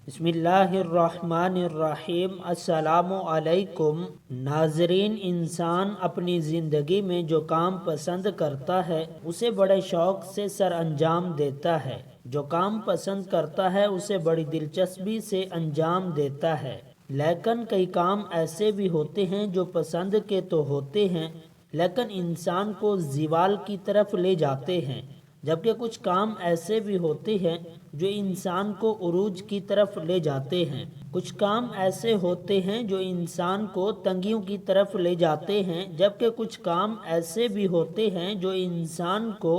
بسم اللہ الرحمن الرحیم۔ السلام علیکم ناظرین، انسان اپنی زندگی میں جو کام پسند کرتا ہے اسے بڑے شوق سے سر انجام دیتا ہے۔ جو کام پسند کرتا ہے اسے بڑی دلچسپی سے انجام دیتا ہے، لیکن کئی کام ایسے بھی ہوتے ہیں جو پسند کے تو ہوتے ہیں لیکن انسان کو زوال کی طرف لے جاتے ہیں، جبکہ کچھ کام ایسے بھی ہوتے ہیں جو انسان کو عروج کی طرف لے جاتے ہیں۔ کچھ کام ایسے ہوتے ہیں جو انسان کو تنگیوں کی طرف لے جاتے ہیں، جبکہ کچھ کام ایسے بھی ہوتے ہیں جو انسان کو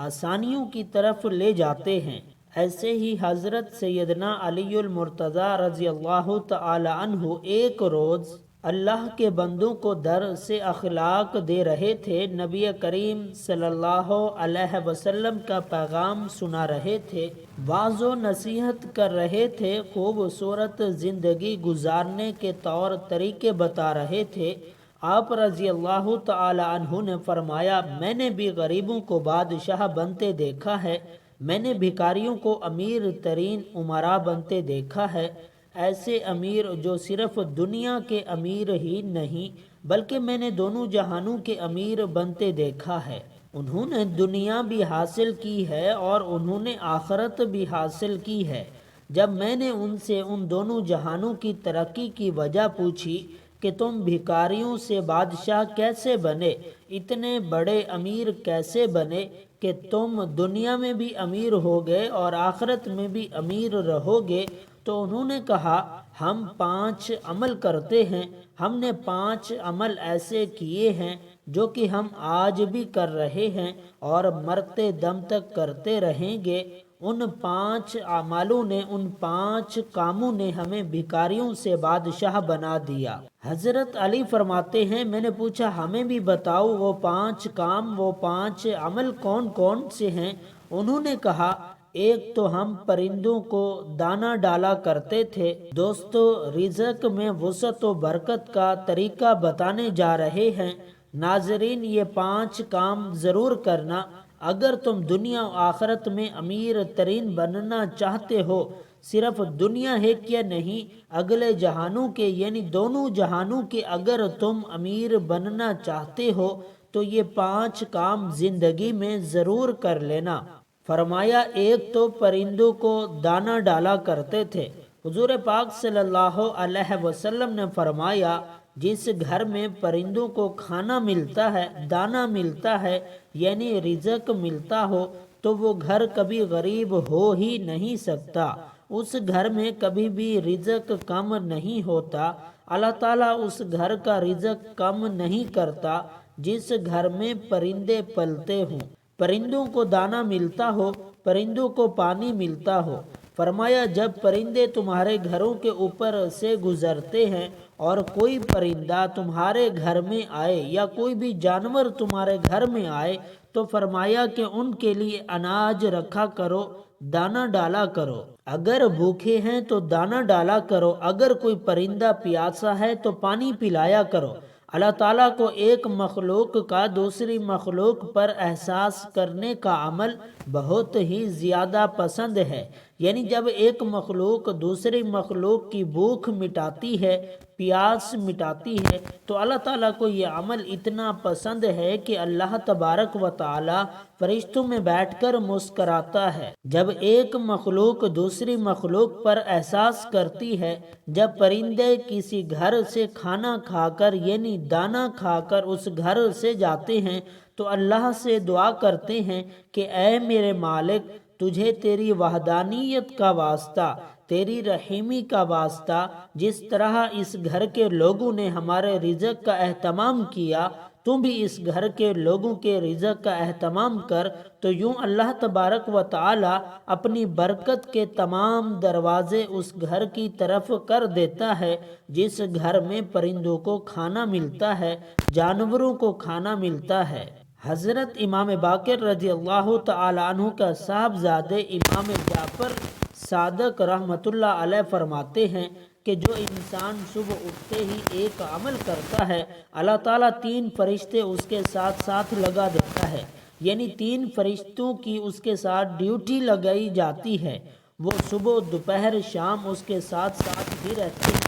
آسانیوں کی طرف لے جاتے ہیں۔ ایسے ہی حضرت سیدنا علی المرتضیٰ رضی اللہ تعالی عنہ ایک روز اللہ کے بندوں کو درس اخلاق دے رہے تھے، نبی کریم صلی اللہ علیہ وسلم کا پیغام سنا رہے تھے، واعظ و نصیحت کر رہے تھے، خوبصورت زندگی گزارنے کے طور طریقے بتا رہے تھے۔ آپ رضی اللہ تعالی عنہ نے فرمایا، میں نے بھی غریبوں کو بادشاہ بنتے دیکھا ہے، میں نے بھکاریوں کو امیر ترین امراء بنتے دیکھا ہے، ایسے امیر جو صرف دنیا کے امیر ہی نہیں بلکہ میں نے دونوں جہانوں کے امیر بنتے دیکھا ہے۔ انہوں نے دنیا بھی حاصل کی ہے اور انہوں نے آخرت بھی حاصل کی ہے۔ جب میں نے ان سے ان دونوں جہانوں کی ترقی کی وجہ پوچھی کہ تم بھکاریوں سے بادشاہ کیسے بنے، اتنے بڑے امیر کیسے بنے کہ تم دنیا میں بھی امیر ہوگے اور آخرت میں بھی امیر رہوگے، تو انہوں نے کہا، ہم 5 عمل کرتے ہیں، ہم نے 5 عمل ایسے کیے ہیں جو کہ ہم آج بھی کر رہے ہیں اور مرتے دم تک کرتے رہیں گے۔ ان 5 اعمالوں نے، ان 5 کاموں نے ہمیں بھکاریوں سے بادشاہ بنا دیا۔ حضرت علی فرماتے ہیں، میں نے پوچھا ہمیں بھی بتاؤ وہ 5 کام، وہ 5 عمل کون کون سے ہیں؟ انہوں نے کہا، ایک تو ہم پرندوں کو دانہ ڈالا کرتے تھے۔ دوستو، رزق میں وسعت و برکت کا طریقہ بتانے جا رہے ہیں۔ ناظرین، یہ 5 کام ضرور کرنا اگر تم دنیا و آخرت میں امیر ترین بننا چاہتے ہو۔ صرف دنیا ہے کیا نہیں، اگلے جہانوں کے یعنی دونوں جہانوں کے اگر تم امیر بننا چاہتے ہو تو یہ 5 کام زندگی میں ضرور کر لینا۔ فرمایا، ایک تو پرندوں کو دانہ ڈالا کرتے تھے۔ حضور پاک صلی اللہ علیہ وسلم نے فرمایا، جس گھر میں پرندوں کو کھانا ملتا ہے، دانہ ملتا ہے یعنی رزق ملتا ہو، تو وہ گھر کبھی غریب ہو ہی نہیں سکتا، اس گھر میں کبھی بھی رزق کم نہیں ہوتا۔ اللہ تعالیٰ اس گھر کا رزق کم نہیں کرتا جس گھر میں پرندے پلتے ہوں، پرندوں کو دانہ ملتا ہو، پرندوں کو پانی ملتا ہو۔ فرمایا، جب پرندے تمہارے گھروں کے اوپر سے گزرتے ہیں اور کوئی پرندہ تمہارے گھر میں آئے یا کوئی بھی جانور تمہارے گھر میں آئے تو فرمایا کہ ان کے لیے اناج رکھا کرو، دانہ ڈالا کرو۔ اگر بھوکے ہیں تو دانہ ڈالا کرو، اگر کوئی پرندہ پیاسا ہے تو پانی پلایا کرو۔ اللہ تعالیٰ کو ایک مخلوق کا دوسری مخلوق پر احساس کرنے کا عمل بہت ہی زیادہ پسند ہے، یعنی جب ایک مخلوق دوسری مخلوق کی بھوک مٹاتی ہے، پیاس مٹاتی ہے، تو اللہ تعالیٰ کو یہ عمل اتنا پسند ہے کہ اللہ تبارک و تعالیٰ فرشتوں میں بیٹھ کر مسکراتا ہے۔ جب ایک مخلوق دوسری مخلوق پر احساس کرتی ہے، جب پرندے کسی گھر سے کھانا کھا کر یعنی دانہ کھا کر اس گھر سے جاتے ہیں تو اللہ سے دعا کرتے ہیں کہ اے میرے مالک، تجھے تیری وحدانیت کا واسطہ، تیری رحیمی کا واسطہ، جس طرح اس گھر کے لوگوں نے ہمارے رزق کا اہتمام کیا، تم بھی اس گھر کے لوگوں کے رزق کا اہتمام کر۔ تو یوں اللہ تبارک و تعالی اپنی برکت کے تمام دروازے اس گھر کی طرف کر دیتا ہے جس گھر میں پرندوں کو کھانا ملتا ہے، جانوروں کو کھانا ملتا ہے۔ حضرت امام باقر رضی اللہ تعالی عنہ کا صاحبزادے امام جعفر صادق رحمۃ اللہ علیہ فرماتے ہیں کہ جو انسان صبح اٹھتے ہی ایک عمل کرتا ہے، اللہ تعالیٰ 3 فرشتے اس کے ساتھ ساتھ لگا دیتا ہے، یعنی 3 فرشتوں کی اس کے ساتھ ڈیوٹی لگائی جاتی ہے۔ وہ صبح دوپہر شام اس کے ساتھ ساتھ بھی رہتے ہیں۔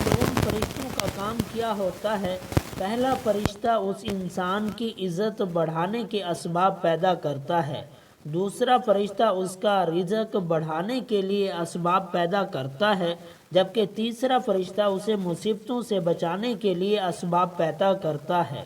تو ان فرشتوں کا کام کیا ہوتا ہے؟ پہلا فرشتہ اس انسان کی عزت بڑھانے کے اسباب پیدا کرتا ہے، دوسرا فرشتہ اس کا رزق بڑھانے کے لیے اسباب پیدا کرتا ہے، جبکہ تیسرا فرشتہ اسے مصیبتوں سے بچانے کے لیے اسباب پیدا کرتا ہے۔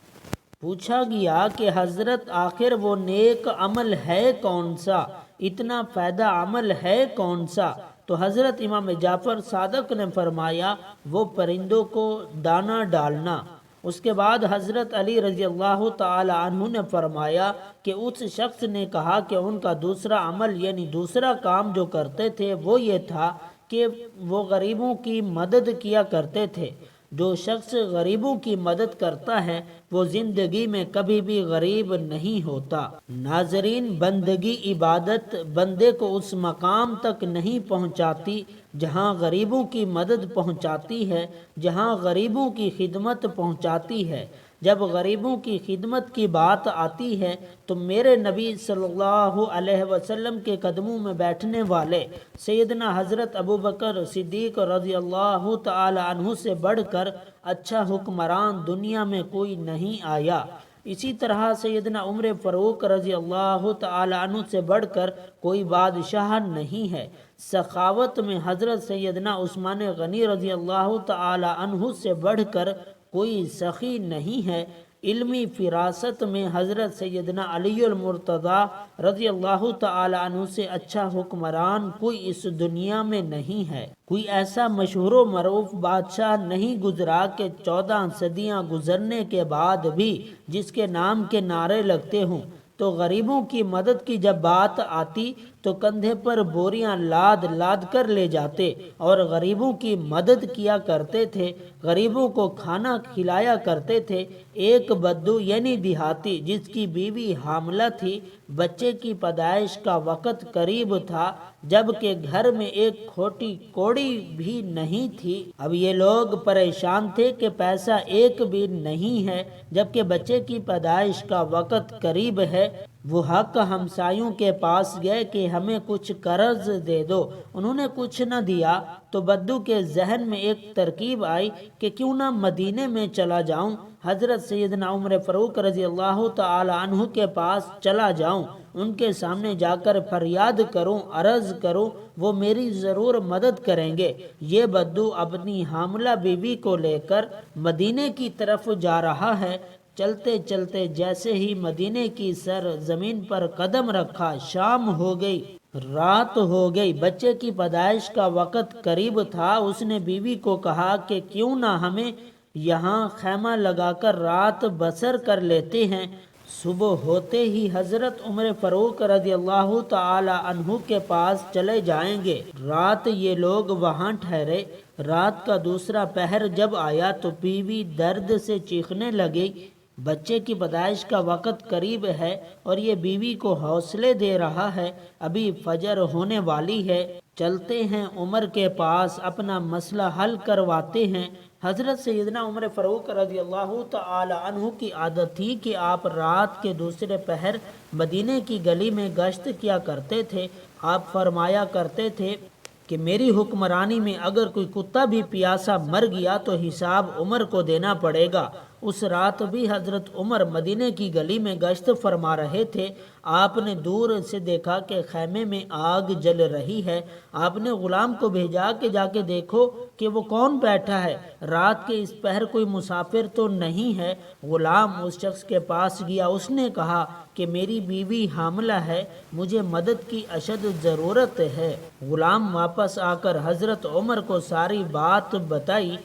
پوچھا گیا کہ حضرت آخر وہ نیک عمل ہے کون سا، اتنا فائدہ عمل ہے کون سا؟ تو حضرت امام جعفر صادق نے فرمایا وہ پرندوں کو دانہ ڈالنا۔ اس کے بعد حضرت علی رضی اللہ تعالی عنہ نے فرمایا کہ اس شخص نے کہا کہ ان کا دوسرا عمل یعنی دوسرا کام جو کرتے تھے وہ یہ تھا کہ وہ غریبوں کی مدد کیا کرتے تھے۔ جو شخص غریبوں کی مدد کرتا ہے وہ زندگی میں کبھی بھی غریب نہیں ہوتا۔ ناظرین، بندگی عبادت بندے کو اس مقام تک نہیں پہنچاتی جہاں غریبوں کی مدد پہنچاتی ہے، جہاں غریبوں کی خدمت پہنچاتی ہے۔ جب غریبوں کی خدمت کی بات آتی ہے تو میرے نبی صلی اللہ علیہ وسلم کے قدموں میں بیٹھنے والے سیدنا حضرت ابوبکر صدیق رضی اللہ تعالی عنہ سے بڑھ کر اچھا حکمران دنیا میں کوئی نہیں آیا۔ اسی طرح سیدنا عمر فاروق رضی اللہ تعالی عنہ سے بڑھ کر کوئی بادشاہ نہیں ہے۔ سخاوت میں حضرت سیدنا عثمان غنی رضی اللہ تعالی عنہ سے بڑھ کر کوئی سخی نہیں ہے۔ علمی فراست میں حضرت سیدنا علی المرتضی رضی اللہ تعالی عنہ سے اچھا حکمران کوئی اس دنیا میں نہیں ہے۔ کوئی ایسا مشہور و معروف بادشاہ نہیں گزرا کہ 14 صدیاں گزرنے کے بعد بھی جس کے نام کے نعرے لگتے ہوں۔ تو غریبوں کی مدد کی جب بات آتی تو کندھے پر بوریاں لاد لاد کر لے جاتے اور غریبوں کی مدد کیا کرتے تھے، غریبوں کو کھانا کھلایا کرتے تھے۔ ایک بدو یعنی دیہاتی جس کی بیوی حاملہ تھی، بچے کی پیدائش کا وقت قریب تھا، جبکہ گھر میں ایک کھوٹی کوڑی بھی نہیں تھی۔ اب یہ لوگ پریشان تھے کہ پیسہ ایک بھی نہیں ہے، جبکہ بچے کی پیدائش کا وقت قریب ہے۔ وہ حق ہمسایوں کے پاس گئے کہ ہمیں کچھ قرض دے دو، انہوں نے کچھ نہ دیا۔ تو بدو کے ذہن میں ایک ترکیب آئی کہ کیوں نہ مدینے میں چلا جاؤں، حضرت سیدنا عمر فاروق رضی اللہ تعالی عنہ کے پاس چلا جاؤں، ان کے سامنے جا کر فریاد کروں، عرض کروں، وہ میری ضرور مدد کریں گے۔ یہ بدو اپنی حاملہ بیوی کو لے کر مدینے کی طرف جا رہا ہے۔ چلتے چلتے جیسے ہی مدینے کی سر زمین پر قدم رکھا، شام ہو گئی، رات ہو گئی، بچے کی پیدائش کا وقت قریب تھا۔ اس نے بیوی کو کہا کہ کیوں نہ ہمیں یہاں خیمہ لگا کر رات بسر کر لیتے ہیں، صبح ہوتے ہی حضرت عمر فاروق رضی اللہ تعالی عنہ کے پاس چلے جائیں گے۔ رات یہ لوگ وہاں ٹھہرے۔ رات کا دوسرا پہر جب آیا تو بیوی درد سے چیخنے لگی۔ بچے کی پیدائش کا وقت قریب ہے اور یہ بیوی کو حوصلے دے رہا ہے، ابھی فجر ہونے والی ہے، چلتے ہیں عمر کے پاس، اپنا مسئلہ حل کرواتے ہیں۔ حضرت سیدنا عمر فاروق رضی اللہ تعالی عنہ کی عادت تھی کہ آپ رات کے دوسرے پہر مدینے کی گلی میں گشت کیا کرتے تھے۔ آپ فرمایا کرتے تھے کہ میری حکمرانی میں اگر کوئی کتا بھی پیاسا مر گیا تو حساب عمر کو دینا پڑے گا۔ اس رات بھی حضرت عمر مدینے کی گلی میں گشت فرما رہے تھے۔ آپ نے دور سے دیکھا کہ خیمے میں آگ جل رہی ہے۔ آپ نے غلام کو بھیجا کہ جا کے دیکھو کہ وہ کون بیٹھا ہے، رات کے اس پہر کوئی مسافر تو نہیں ہے۔ غلام اس شخص کے پاس گیا، اس نے کہا کہ میری بیوی حاملہ ہے، مجھے مدد کی اشد ضرورت ہے۔ غلام واپس آ کر حضرت عمر کو ساری بات بتائی۔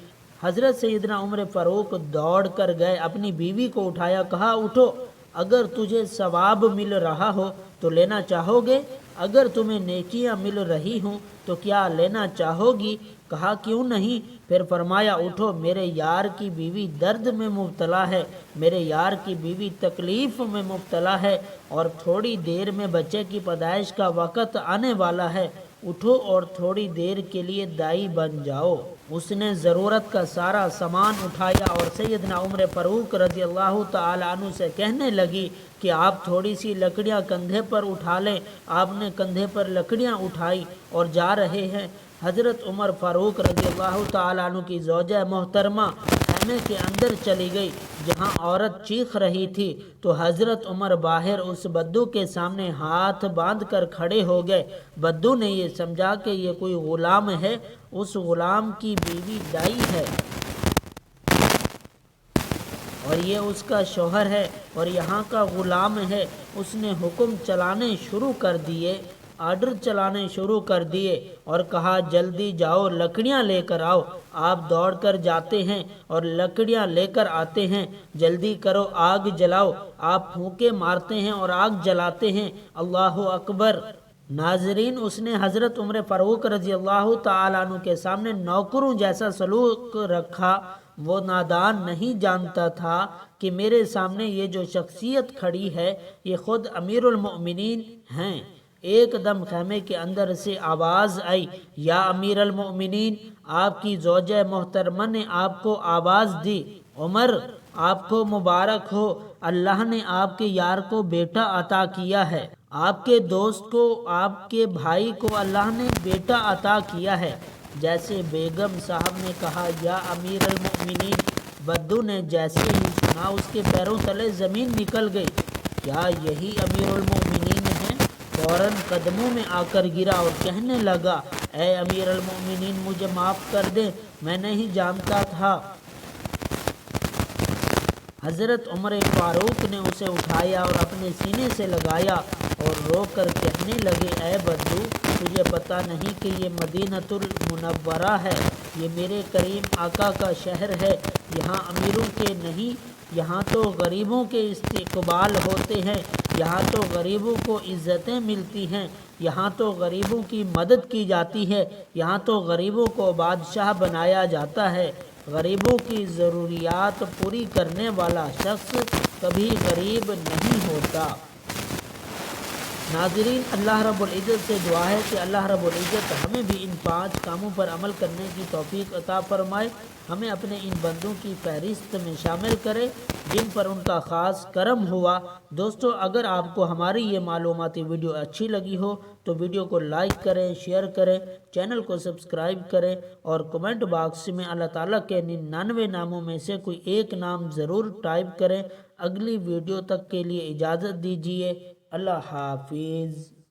حضرت سیدنا عمر فاروق دوڑ کر گئے، اپنی بیوی کو اٹھایا، کہا اٹھو، اگر تجھے ثواب مل رہا ہو تو لینا چاہو گے؟ اگر تمہیں نیکیاں مل رہی ہوں تو کیا لینا چاہو گی؟ کہا کیوں نہیں؟ پھر فرمایا اٹھو، میرے یار کی بیوی درد میں مبتلا ہے، میرے یار کی بیوی تکلیف میں مبتلا ہے اور تھوڑی دیر میں بچے کی پیدائش کا وقت آنے والا ہے۔ اٹھو اور تھوڑی دیر کے لیے دائی بن جاؤ۔ اس نے ضرورت کا سارا سامان اٹھایا اور سیدنا عمر فاروق رضی اللہ تعالی عنہ سے کہنے لگی کہ آپ تھوڑی سی لکڑیاں کندھے پر اٹھا لیں۔ آپ نے کندھے پر لکڑیاں اٹھائی اور جا رہے ہیں۔ حضرت عمر فاروق رضی اللہ تعالیٰ عنہ کی زوجہ محترمہ خیمے کے اندر چلی گئی جہاں عورت چیخ رہی تھی، تو حضرت عمر باہر اس بدو کے سامنے ہاتھ باندھ کر کھڑے ہو گئے۔ بدو نے یہ سمجھا کہ یہ کوئی غلام ہے، اس غلام کی بیوی دائی ہے اور یہ اس کا شوہر ہے اور یہاں کا غلام ہے۔ اس نے حکم چلانے شروع کر دیے، آرڈر چلانے شروع کر دیے اور کہا جلدی جاؤ لکڑیاں لے کر آؤ۔ آپ دوڑ کر جاتے ہیں اور لکڑیاں لے کر آتے ہیں۔ جلدی کرو، آگ جلاؤ۔ آپ پھونکے مارتے ہیں اور آگ جلاتے ہیں۔ اللہ اکبر۔ ناظرین، اس نے حضرت عمر فاروق رضی اللہ تعالیٰ عنہ کے سامنے نوکروں جیسا سلوک رکھا۔ وہ نادان نہیں جانتا تھا کہ میرے سامنے یہ جو شخصیت کھڑی ہے یہ خود امیر المؤمنین ہیں۔ ایک دم خیمے کے اندر سے آواز آئی، یا امیر المؤمنین، آپ کی زوجہ محترمہ نے آپ کو آواز دی۔ عمر، آپ کو مبارک ہو، اللہ نے آپ کے یار کو بیٹا عطا کیا ہے، آپ کے دوست کو، آپ کے بھائی کو اللہ نے بیٹا عطا کیا ہے۔ جیسے بیگم صاحب نے کہا یا امیر المؤمنین، بدو نے جیسے ہی سنا اس کے پیروں تلے زمین نکل گئی۔ کیا یہی امیر المؤمنین ہیں؟ فوراً قدموں میں آ کر گرا اور کہنے لگا، اے امیر المؤمنین، مجھے معاف کر دیں، میں نہیں جانتا تھا۔ حضرت عمر فاروق نے اسے اٹھایا اور اپنے سینے سے لگایا اور رو کر کہنے لگے، اے بدو، تجھے پتہ نہیں کہ یہ مدینۃ المنورہ ہے، یہ میرے کریم آقا کا شہر ہے، یہاں امیروں کے نہیں، یہاں تو غریبوں کے استقبال ہوتے ہیں، یہاں تو غریبوں کو عزتیں ملتی ہیں، یہاں تو غریبوں کی مدد کی جاتی ہے، یہاں تو غریبوں کو بادشاہ بنایا جاتا ہے۔ غریبوں کی ضروریات پوری کرنے والا شخص کبھی غریب نہیں ہوتا۔ ناظرین، اللہ رب العزت سے دعا ہے کہ اللہ رب العزت ہمیں بھی ان 5 کاموں پر عمل کرنے کی توفیق عطا فرمائے، ہمیں اپنے ان بندوں کی فہرست میں شامل کرے جن پر ان کا خاص کرم ہوا۔ دوستو، اگر آپ کو ہماری یہ معلوماتی ویڈیو اچھی لگی ہو تو ویڈیو کو لائک کریں، شیئر کریں، چینل کو سبسکرائب کریں اور کمنٹ باکس میں اللہ تعالیٰ کے 99 ناموں میں سے کوئی ایک نام ضرور ٹائپ کریں۔ اگلی ویڈیو تک کے لیے اجازت دیجیے۔ اللہ حافظ۔